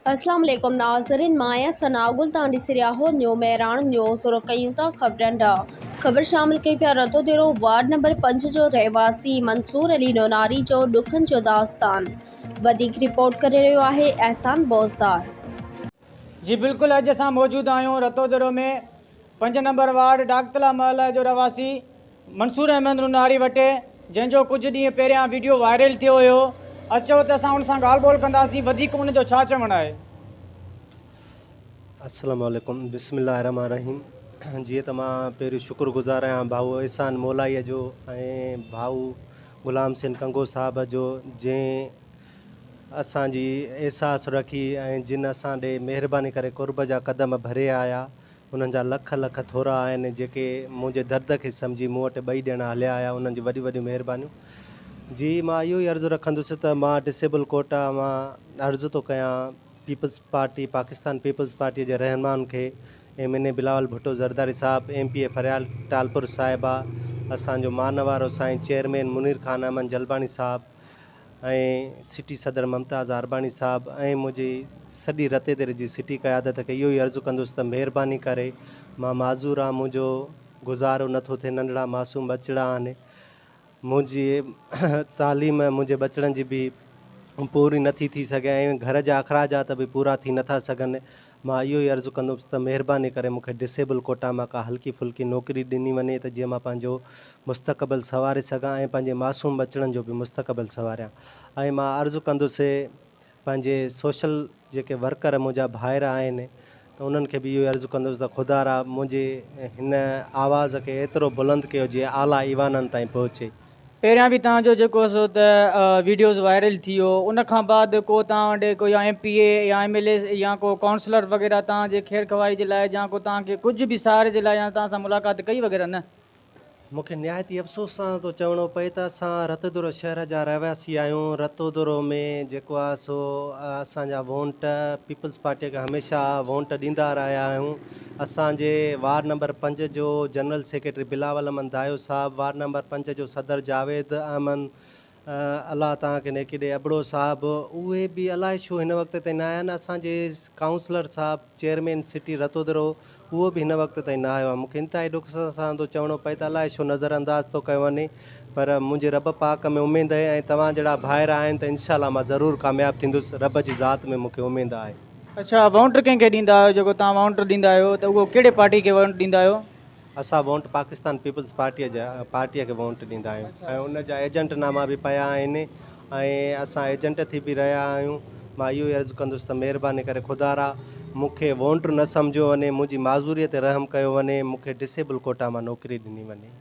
अस्सलाम वालेकुम नाज़रीन, माया सनागुल तांडी सिरियाहो न्यू मेहरान न्यूज़ और कयूं था खबरन डा खबर शामिल कई पिया रतो दिरो वार्ड नंबर 5 जो रहवासी मंसूर अली नोनारी जो दुखन जो दास्तान वधिक रिपोर्ट करे रहियो आहे एहसान बोज़दार। जी बिल्कुल, अज अस मौजूद आयूँ रतोदरो में 5 नंबर वार्ड डाकतला महल जो रवासी मंसूर अहमद नूनारी वटे, जंहिंजो कुछ ॾींहं पहिरियां वीडियो वायरल थियो हुयो। अचो त असां उन सां ॻाल्हि ॿोल कंदासीं, वधीक उन जो छा चवणु आहे। अस्सलाम वालेकुम, बिस्मिल्लाहिर्रहमानिर्रहीम। जी त मां पहिरियों शुक्रगुज़ार आहियां भाऊ एहसान मोलाईअ जो ऐं भाऊ ग़ुलाम सिंह कंगो साहब जो, जंहिं असांजी एहसास रखी ऐं जिन असां ॾे महिरबानी करे कुर्ब जा क़दम भरे आया। उन्हनि जा लख लख थोरा आहिनि जेके मुंहिंजे दर्द खे सम्झी मूं वटि ॿई ॼणा हलिया आया। उन्हनि जी वॾी वॾियूं महिरबानियूं। जी मां इहो ई अर्ज़ु रखंदुसि त मां डिसेबल कोटा मां अर्ज़ु थो कयां peoples party Pakistan peoples party जे रहनुमाउनि खे, एमएनए बिलावल भुट्टो ज़रदारी साहब, एमपीए फरियाल टालपुर साहिबा, असांजो मानवारो साईं चेयरमैन मुनीर ख़ान अमन जलबाणी साहब ऐं सिटी सदर मुमताज़ अरबाणी साहब ऐं मुंहिंजी सॼी रतेदरे जी सिटी क़यादत खे इहो ई अर्ज़ु कंदुसि त महिरबानी करे मां माज़ूर आहे, मुंहिंजो गुज़ारो नथो थिए, नंढड़ा मासूम बचिड़ा आहिनि, मुंहिंजी तालीम मुंहिंजे बचड़नि जी बि पूरी नथी थी सघे ऐं घर जा अखराजात बि पूरा थी नथा सघनि। मां इहो ई अर्ज़ु कंदुसि त महिरबानी करे मूंखे डिसेबल कोटा मां का हल्की फुल्की नौकिरी ॾिनी वञे त जीअं मां पंहिंजो मुस्तक़बिल संवारे सघां ऐं पंहिंजे मासूम बचड़नि जो बि मुस्तक़बिल संवारियां। ऐं मां अर्ज़ु कंदुसि पंहिंजे सोशल जेके वर्कर मुंहिंजा भाइर आहिनि त उन्हनि खे बि इहो अर्ज़ु कंदुसि त ख़ुदारा मुंहिंजे हिन आवाज़ खे एतिरो बुलंद कयो जीअं आला ईवाननि ताईं पहुचे। पहिरियां बि तव्हांजो जेको सो त वीडियोज़ वायरल थी वियो, उन खां बाद को तव्हां वटि को या एमपीए या एमएलए या को काउंसलर वग़ैरह तव्हांजे ख़ैरु ख़वाई जे लाइ या को तव्हांखे कुझु बि सहारे जे लाइ या तव्हां सां मुलाक़ात कई वग़ैरह न? मूंखे निहायती अफ़सोस सां थो चवणो पए त असां रतोदरो शहर जा रहवासी आहियूं। रतोदरो में जेको आहे सो असांजा वोट पीपल्स पार्टीअ खे हमेशह वोट ॾींदा रहिया आहियूं। असांजे वार्ड नंबर 5 जो जनरल सेक्रेटरी बिलावल अहमद दायो साहब, वार्ड नंबर 5 जो सदर जावेद अहमद अलाह तव्हांखे नेकी ॾे अबड़ो साहब, उहे बि अलाए छो हिन वक़्त ताईं न आया आहिनि। असांजे काउंसलर साहब चेयरमैन सिटी रतोदरो उहो बि हिन वक़्त ताईं न आयो आहे। मूंखे इंतिहाई ॾुख सां थो चवणो पए त अलाए छो नज़रअंदाज़ थो कयो वञे, पर मुंहिंजे रब पाक में उमेदु आहे ऐं तव्हां जहिड़ा भाइर आहिनि त इनशाला मां ज़रूरु कामयाबु थींदुसि। रब जी ज़ात में मूंखे उमेदु आहे। अच्छा, वोट कंहिंखे ॾींदा आहियो? जेको तव्हां वोट ॾींदा आहियो त उहो कहिड़े पार्टी खे वोट ॾींदा आहियो? असां वोट पाकिस्तान पीपल्स पार्टीअ खे वोट ॾींदा आहियूं ऐं उन जा एजेंटनामा बि पिया आहिनि ऐं असां एजेंट थी बि रहिया आहियूं। मां इहो ई अर्ज़ु कंदुसि त महिरबानी करे ख़ुदारा मूंखे वोट न सम्झो वञे, मुंहिंजी माज़ूरीअ ते रहम कयो वञे, मूंखे डिसेबल कोटा मां नौकिरी ॾिनी वञे।